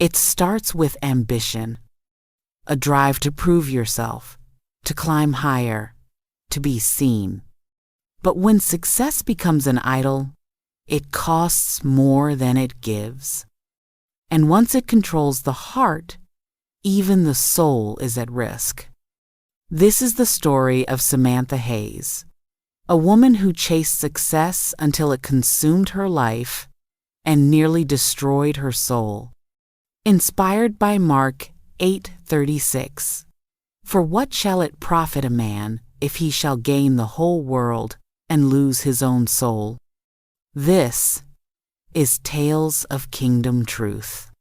It starts with ambition, a drive to prove yourself, to climb higher, to be seen. But when success becomes an idol, it costs more than it gives. And once it controls the heart, even the soul is at risk. This is the story of Samantha Hayes, a woman who chased success until it consumed her life and nearly destroyed her soul. Inspired by Mark 8:36. For what shall it profit a man if he shall gain the whole world and lose his own soul? This is Tales of Kingdom Truth.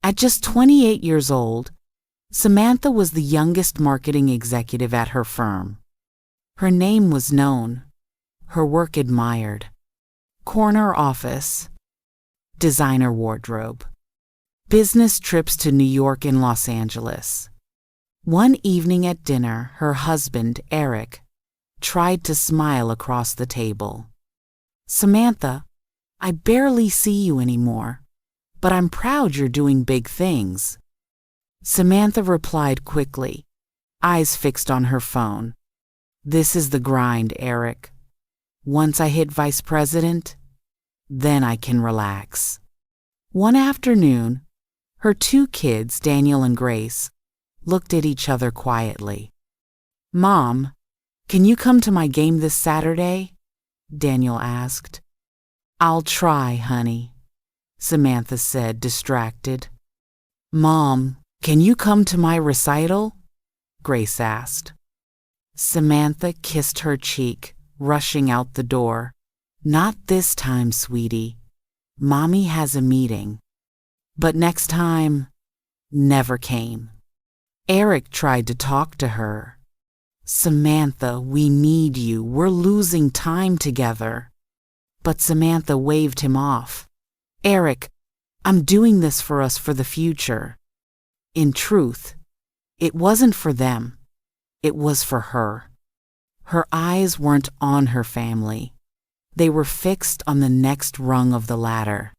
At just 28 years old, Samantha was the youngest marketing executive at her firm. Her name was known, her work admired. Corner office, designer wardrobe, business trips to New York and Los Angeles. One evening at dinner, her husband, Eric, tried to smile across the table. "Samantha, I barely see you anymore, but I'm proud you're doing big things." Samantha replied quickly, eyes fixed on her phone. "This is the grind, Eric. Once I hit vice president, then I can relax." One afternoon, her two kids, Daniel and Grace, looked at each other quietly. "Mom, can you come to my game this Saturday?" Daniel asked. "I'll try, honey," Samantha said, distracted. "Mom, can you come to my recital?" Grace asked. Samantha kissed her cheek, rushing out the door. "Not this time, sweetie. Mommy has a meeting." But next time never came. Eric tried to talk to her. "Samantha, we need you. We're losing time together." But Samantha waved him off. "Eric, I'm doing this for us for the future." In truth, it wasn't for them. It was for her. Her eyes weren't on her family. They were fixed on the next rung of the ladder.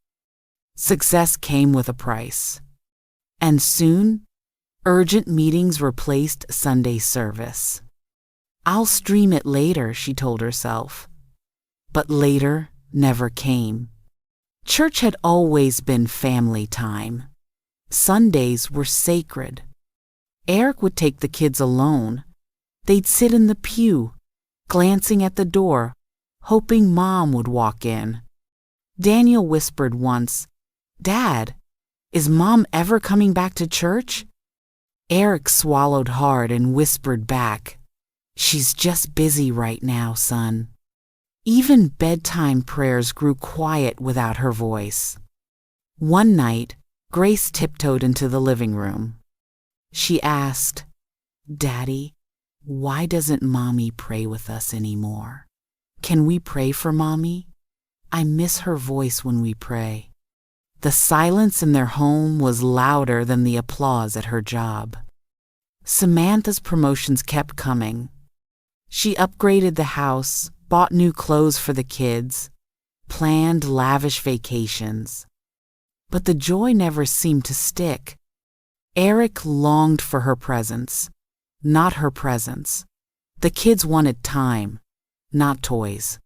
Success came with a price. And soon, urgent meetings replaced Sunday service. "I'll stream it later," she told herself. But later never came. Church had always been family time. Sundays were sacred. Eric would take the kids alone. They'd sit in the pew, glancing at the door, hoping Mom would walk in. Daniel whispered once, "Dad, is Mom ever coming back to church?" Eric swallowed hard and whispered back, "She's just busy right now, son." Even bedtime prayers grew quiet without her voice. One night, Grace tiptoed into the living room. She asked, "Daddy, why doesn't Mommy pray with us anymore? Can we pray for Mommy? I miss her voice when we pray." The silence in their home was louder than the applause at her job. Samantha's promotions kept coming. She upgraded the house, bought new clothes for the kids, planned lavish vacations. But the joy never seemed to stick. Eric longed for her presence, not her presence. The kids wanted time, not toys.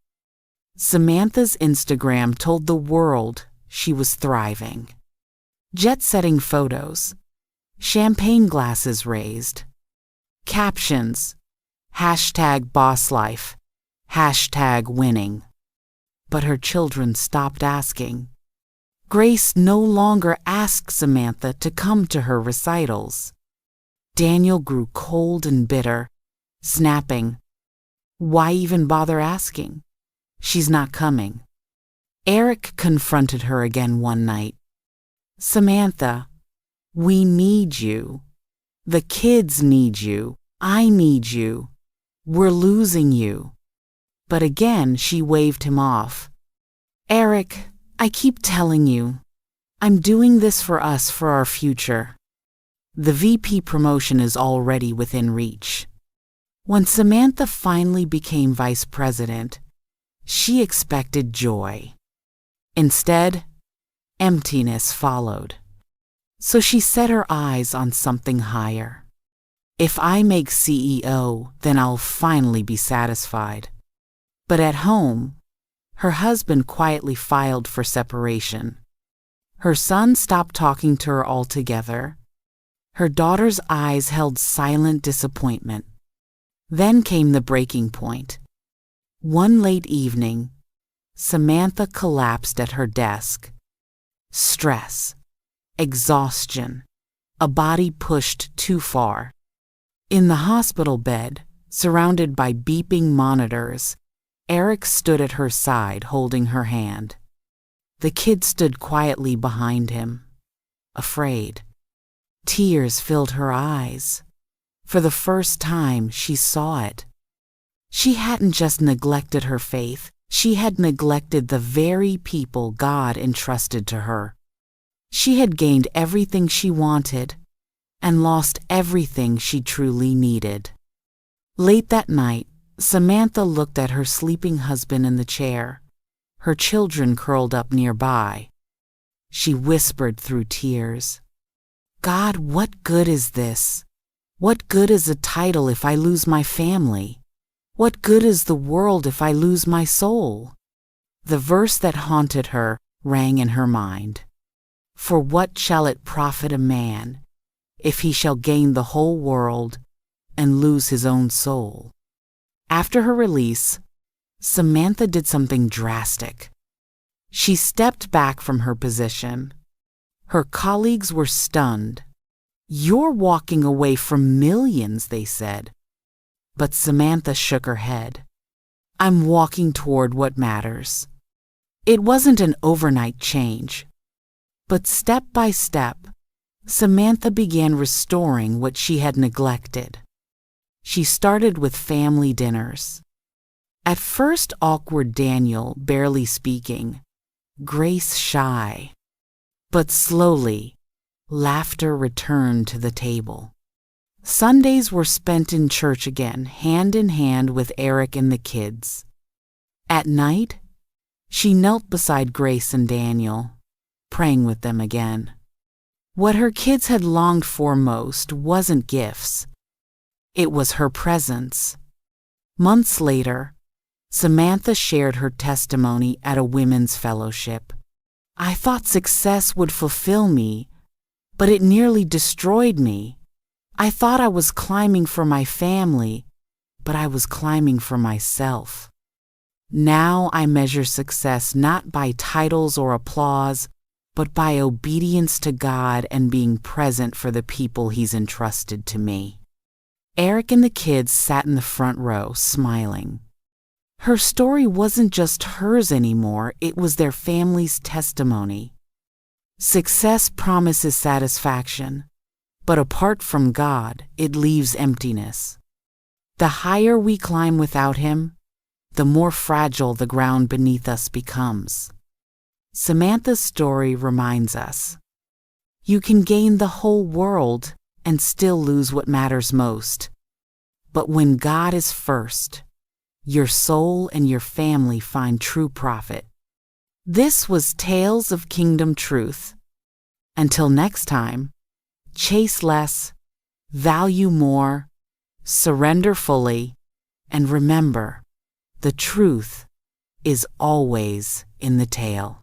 Samantha's Instagram told the world she was thriving. Jet-setting photos, champagne glasses raised, captions, #BossLife, #winning. But her children stopped asking. Grace no longer asked Samantha to come to her recitals. Daniel grew cold and bitter, snapping, "Why even bother asking? She's not coming." Eric confronted her again one night. "Samantha, we need you. The kids need you. I need you. We're losing you." But again she waved him off. "Eric, I keep telling you, I'm doing this for us, for our future. The VP promotion is already within reach." When Samantha finally became vice president, she expected joy. Instead, emptiness followed. So she set her eyes on something higher. If I make CEO, then I'll finally be satisfied. But at home, her husband quietly filed for separation. Her son stopped talking to her altogether. Her daughter's eyes held silent disappointment. Then came the breaking point. One late evening, Samantha collapsed at her desk. Stress, exhaustion, a body pushed too far. In the hospital bed, surrounded by beeping monitors, Eric stood at her side holding her hand. The kid stood quietly behind him, afraid. Tears filled her eyes. For the first time, she saw it. She hadn't just neglected her faith, she had neglected the very people God entrusted to her. She had gained everything she wanted and lost everything she truly needed. Late that night, Samantha looked at her sleeping husband in the chair, her children curled up nearby. She whispered through tears, "God, what good is this? What good is a title if I lose my family? What good is the world if I lose my soul?" The verse that haunted her rang in her mind. "For what shall it profit a man if he shall gain the whole world and lose his own soul?" After her release, Samantha did something drastic. She stepped back from her position. Her colleagues were stunned. "You're walking away from millions," they said. But Samantha shook her head. "I'm walking toward what matters." It wasn't an overnight change, but step by step, Samantha began restoring what she had neglected. She started with family dinners. At first awkward, Daniel barely speaking, Grace shy. But slowly, laughter returned to the table. Sundays were spent in church again, hand in hand with Eric and the kids. At night, she knelt beside Grace and Daniel, praying with them again. What her kids had longed for most wasn't gifts. It was her presence. Months later, Samantha shared her testimony at a women's fellowship. "I thought success would fulfill me, but it nearly destroyed me. I thought I was climbing for my family, but I was climbing for myself. Now I measure success not by titles or applause, but by obedience to God and being present for the people He's entrusted to me." Eric and the kids sat in the front row, smiling. Her story wasn't just hers anymore, it was their family's testimony. Success promises satisfaction, but apart from God, it leaves emptiness. The higher we climb without Him, the more fragile the ground beneath us becomes. Samantha's story reminds us, you can gain the whole world and still lose what matters most. But when God is first, your soul and your family find true profit. This was Tales of Kingdom Truth. Until next time, chase less, value more, surrender fully, and remember, the truth is always in the tale.